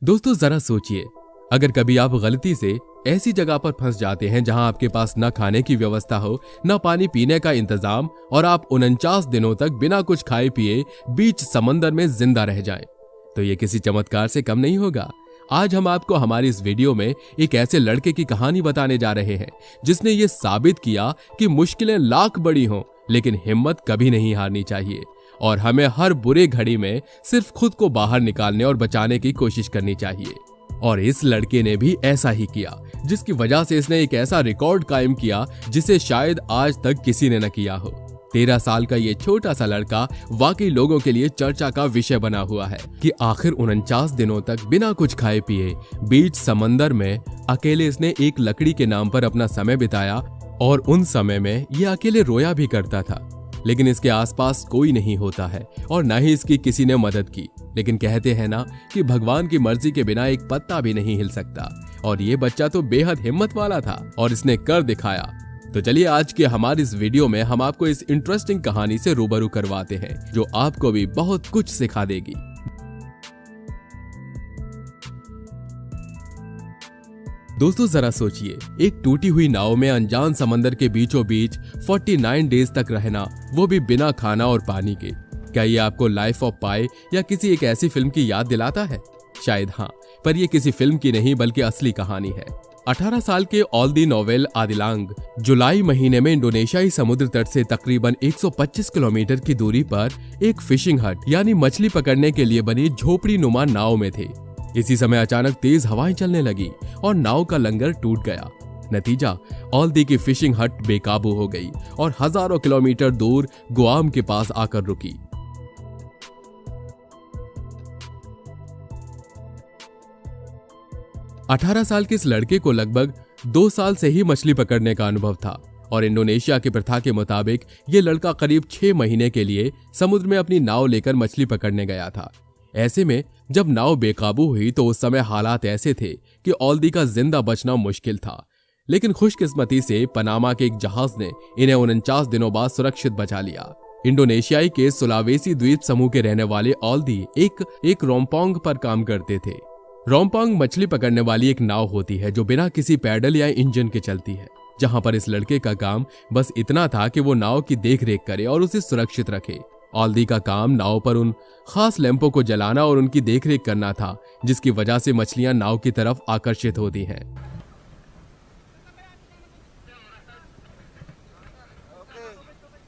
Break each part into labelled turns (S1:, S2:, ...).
S1: दोस्तों जरा सोचिए, अगर कभी आप गलती से ऐसी जगह पर फंस जाते हैं जहां आपके पास न खाने की व्यवस्था हो, न पानी पीने का इंतजाम, और आप 49 दिनों तक बिना कुछ खाए पिए बीच समंदर में जिंदा रह जाएं, तो ये किसी चमत्कार से कम नहीं होगा। आज हम आपको हमारी इस वीडियो में एक ऐसे लड़के की कहानी बताने जा रहे हैं जिसने ये साबित किया कि मुश्किलें लाख बड़ी हों लेकिन हिम्मत कभी नहीं हारनी चाहिए, और हमें हर बुरे घड़ी में सिर्फ खुद को बाहर निकालने और बचाने की कोशिश करनी चाहिए। और इस लड़के ने भी ऐसा ही किया, जिसकी वजह से इसने एक ऐसा रिकॉर्ड कायम किया जिसे शायद आज तक किसी ने न किया हो। 13 साल का ये छोटा सा लड़का वाकई लोगों के लिए चर्चा का विषय बना हुआ है कि आखिर 49 दिनों तक बिना कुछ खाए पिए बीच समंदर में अकेले इसने एक लकड़ी के नाम पर अपना समय बिताया, और उन समय में ये अकेले रोया भी करता था। लेकिन इसके आसपास कोई नहीं होता है और ना ही इसकी किसी ने मदद की। लेकिन कहते हैं ना कि भगवान की मर्जी के बिना एक पत्ता भी नहीं हिल सकता, और ये बच्चा तो बेहद हिम्मत वाला था और इसने कर दिखाया। तो चलिए आज के हमारी इस वीडियो में हम आपको इस इंटरेस्टिंग कहानी से रूबरू करवाते हैं जो आपको भी बहुत कुछ सिखा देगी। दोस्तों जरा सोचिए, एक टूटी हुई नाव में अनजान समंदर के बीचों बीच 49 डेज तक रहना, वो भी बिना खाना और पानी के। क्या ये आपको लाइफ ऑफ पाई या किसी एक ऐसी फिल्म की याद दिलाता है? शायद हाँ, पर ये किसी फिल्म की नहीं बल्कि असली कहानी है। 18 साल के ऑल्दी नोवेल आदिलांग जुलाई महीने में इंडोनेशियाई समुद्र तट से तकरीबन 125 किलोमीटर की दूरी पर एक फिशिंग हट यानी मछली पकड़ने के लिए बनी झोपड़ी नुमा नाव में थे। इसी समय अचानक तेज हवाएं चलने लगी और नाव का लंगर टूट गया। नतीजा, ऑल्दी की फिशिंग हट बेकाबू हो गई और हजारों किलोमीटर दूर गुआम के पास आकर रुकी। अठारह साल के इस लड़के को लगभग 2 साल से ही मछली पकड़ने का अनुभव था, और इंडोनेशिया की प्रथा के मुताबिक ये लड़का करीब 6 महीने के लिए समुद्र में अपनी नाव लेकर मछली पकड़ने गया था। ऐसे में जब नाव बेकाबू हुई तो उस समय हालात ऐसे थे कि ऑल्दी का जिंदा बचना मुश्किल था। लेकिन खुशकिस्मती से पनामा के एक जहाज ने इन्हें 49 दिनों बाद सुरक्षित बचा लिया। इंडोनेशियाई के सुलावेसी द्वीप समूह के रहने वाले ऑल्दी एक रोम्पोंग पर काम करते थे। रोम्पोंग मछली पकड़ने वाली एक नाव होती है जो बिना किसी पैडल या इंजन के चलती है, जहां पर इस लड़के का काम बस इतना था कि वो नाव की देखरेख करे और उसे सुरक्षित रखे। ऑल्दी का काम नाव पर उन खास लैंपों को जलाना और उनकी देखरेख करना था जिसकी वजह से मछलियां नाव की तरफ आकर्षित होती हैं।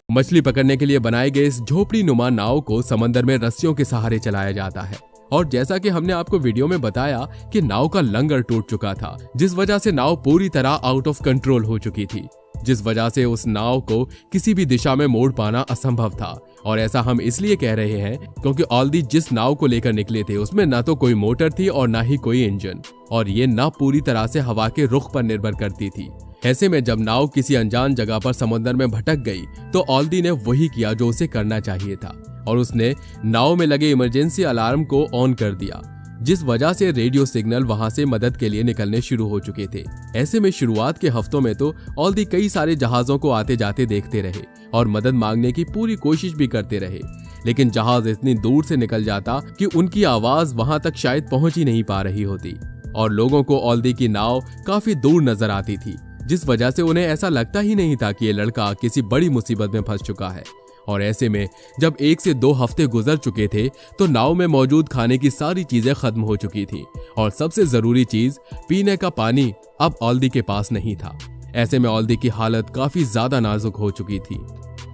S1: मछली पकड़ने के लिए बनाए गए इस झोपड़ी नुमा नाव को समंदर में रस्सियों के सहारे चलाया जाता है, और जैसा कि हमने आपको वीडियो में बताया कि नाव का लंगर टूट चुका था, जिस वजह से नाव पूरी तरह आउट ऑफ कंट्रोल हो चुकी थी, जिस वजह से उस नाव को किसी भी दिशा में मोड़ पाना असंभव था। और ऐसा हम इसलिए कह रहे हैं क्योंकि ऑल्दी जिस नाव को लेकर निकले थे उसमें ना तो कोई मोटर थी और ना ही कोई इंजन, और ये ना पूरी तरह से हवा के रुख पर निर्भर करती थी। ऐसे में जब नाव किसी अनजान जगह पर समुद्र में भटक गई तो ऑल्दी ने वही किया जो उसे करना चाहिए था, और उसने नाव में लगे इमरजेंसी अलार्म को ऑन कर दिया, जिस वजह से रेडियो सिग्नल वहां से मदद के लिए निकलने शुरू हो चुके थे। ऐसे में शुरुआत के हफ्तों में तो ऑल्दी कई सारे जहाजों को आते जाते देखते रहे और मदद मांगने की पूरी कोशिश भी करते रहे, लेकिन जहाज इतनी दूर से निकल जाता कि उनकी आवाज वहां तक शायद पहुंच ही नहीं पा रही होती, और लोगों को ऑल्दी की नाव काफी दूर नजर आती थी, जिस वजह से उन्हें ऐसा लगता ही नहीं था कि ये लड़का किसी बड़ी मुसीबत में फंस चुका है। और ऐसे में जब 1 से 2 हफ्ते गुजर चुके थे तो नाव में मौजूद खाने की सारी चीजें खत्म हो चुकी थी, और सबसे जरूरी चीज पीने का पानी अब ऑल्दी के पास नहीं था। ऐसे में ऑल्दी की हालत काफी ज्यादा नाजुक हो चुकी थी,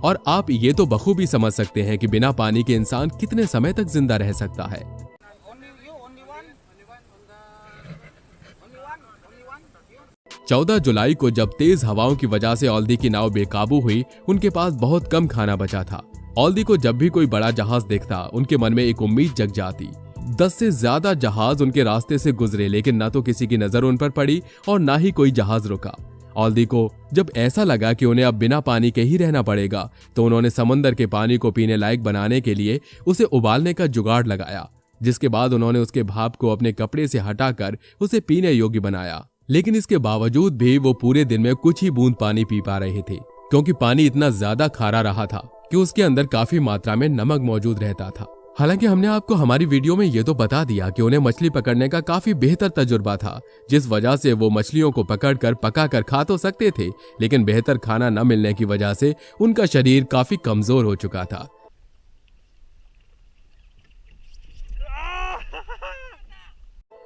S1: और आप ये तो बखूबी समझ सकते हैं कि बिना पानी के इंसान कितने समय तक जिंदा रह सकता है। 14 जुलाई को जब तेज हवाओं की वजह से ऑल्दी की नाव बेकाबू हुई, उनके पास बहुत कम खाना बचा था। ऑल्दी को जब भी कोई बड़ा जहाज देखता उनके मन में एक उम्मीद जग जाती। 10 से ज्यादा जहाज उनके रास्ते से गुजरे, लेकिन ना तो किसी की नजर उन पर पड़ी और ना ही कोई जहाज रुका। ऑल्दी को जब ऐसा लगा कि उन्हें अब बिना पानी के ही रहना पड़ेगा तो उन्होंने समंदर के पानी को पीने लायक बनाने के लिए उसे उबालने का जुगाड़ लगाया, जिसके बाद उन्होंने उसके भाप को अपने कपड़े से हटाकर उसे पीने योग्य बनाया। लेकिन इसके बावजूद भी वो पूरे दिन में कुछ ही बूंद पानी पी पा रहे थे, क्योंकि पानी इतना ज्यादा खारा रहा था कि उसके अंदर काफी मात्रा में नमक मौजूद रहता था। हालांकि हमने आपको हमारी वीडियो में ये तो बता दिया कि उन्हें मछली पकड़ने का काफी बेहतर तजुर्बा था, जिस वजह से वो मछलियों को पकड़कर पकाकर खा तो सकते थे, लेकिन बेहतर खाना न मिलने की वजह से उनका शरीर काफी कमजोर हो चुका था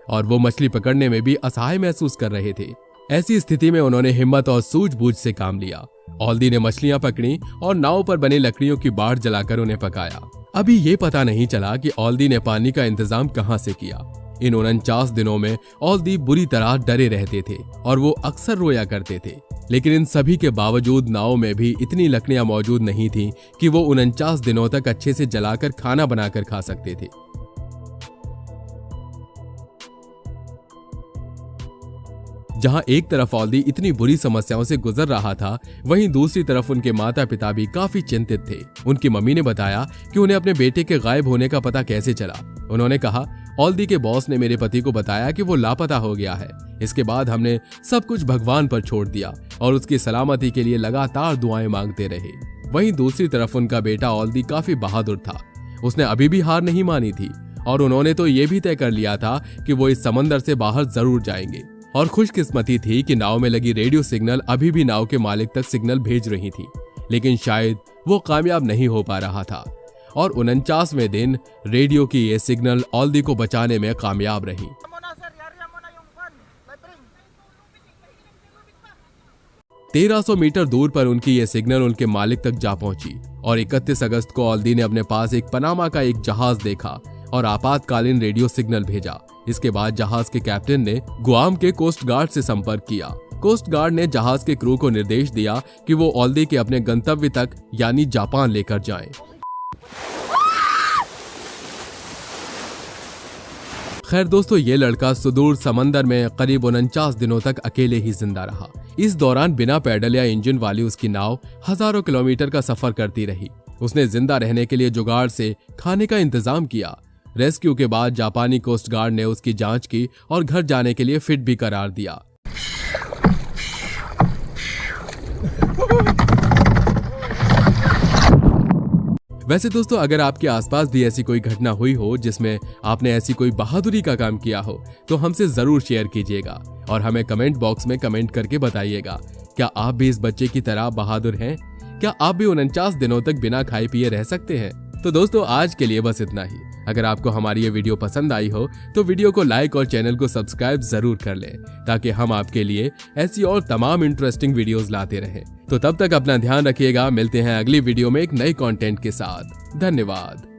S1: और वो मछली पकड़ने में भी असहाय महसूस कर रहे थे। ऐसी स्थिति में उन्होंने हिम्मत और सूझबूझ से काम लिया। ऑल्दी ने मछलियां पकड़ी और नाव पर बनी लकड़ियों की बाढ़ जलाकर उन्हें पकाया। अभी ये पता नहीं चला कि ऑल्दी ने पानी का इंतजाम कहां से किया। इन 49 दिनों में ऑल्दी बुरी तरह डरे रहते थे और वो अक्सर रोया करते थे, लेकिन इन सभी के बावजूद नाव में भी इतनी लकड़ियां मौजूद नहीं थी कि वो 49 दिनों तक अच्छे से जलाकर खाना बनाकर खा सकते थे। जहां एक तरफ ऑल्दी इतनी बुरी समस्याओं से गुजर रहा था, वहीं दूसरी तरफ उनके माता पिता भी काफी चिंतित थे। उनकी मम्मी ने बताया कि उन्हें अपने बेटे के गायब होने का पता कैसे चला। उन्होंने कहा, ऑल्दी के बॉस ने मेरे पति को बताया कि वो लापता हो गया है। इसके बाद हमने सब कुछ भगवान पर छोड़ दिया और उसकी सलामती के लिए लगातार दुआएं मांगते रहे। वहीं दूसरी तरफ उनका बेटा ऑल्दी काफी बहादुर था। उसने अभी भी हार नहीं मानी थी और उन्होंने तो ये भी तय कर लिया था कि वो इस समंदर से बाहर जरूर जाएंगे। और खुशकिस्मती थी कि नाव में लगी रेडियो सिग्नल अभी भी नाव के मालिक तक सिग्नल भेज रही थी, लेकिन शायद वो कामयाब नहीं हो पा रहा था और 49वें दिन रेडियो की ये सिग्नल ऑल्दी को बचाने में कामयाब रही। 1300 मीटर दूर पर उनकी ये सिग्नल उनके मालिक तक जा पहुंची और 31 अगस्त को ऑल्दी ने अपने पास एक पनामा का एक जहाज देखा और आपातकालीन रेडियो सिग्नल भेजा। इसके बाद जहाज के कैप्टन ने गुआम के कोस्ट गार्ड से संपर्क किया। कोस्ट गार्ड ने जहाज के क्रू को निर्देश दिया कि वो ऑल्दी के अपने गंतव्य तक यानी जापान लेकर जाएं। खैर दोस्तों, ये लड़का सुदूर समंदर में करीब 49 दिनों तक अकेले ही जिंदा रहा। इस दौरान बिना पैडल या इंजन वाली उसकी नाव हजारों किलोमीटर का सफर करती रही। उसने जिंदा रहने के लिए जुगाड़ से खाने का इंतजाम किया। रेस्क्यू के बाद जापानी कोस्ट गार्ड ने उसकी जांच की और घर जाने के लिए फिट भी करार दिया। वैसे दोस्तों, अगर आपके आसपास भी ऐसी कोई घटना हुई हो जिसमें आपने ऐसी कोई बहादुरी का काम किया हो, तो हमसे जरूर शेयर कीजिएगा और हमें कमेंट बॉक्स में कमेंट करके बताइएगा। क्या आप भी इस बच्चे की तरह बहादुर हैं? क्या आप भी 49 दिनों तक बिना खाए पिए रह सकते हैं? तो दोस्तों, आज के लिए बस इतना ही। अगर आपको हमारी ये वीडियो पसंद आई हो तो वीडियो को लाइक और चैनल को सब्सक्राइब जरूर कर लें, ताकि हम आपके लिए ऐसी और तमाम इंटरेस्टिंग वीडियोस लाते रहें। तो तब तक अपना ध्यान रखिएगा। मिलते हैं अगली वीडियो में एक नई कंटेंट के साथ। धन्यवाद।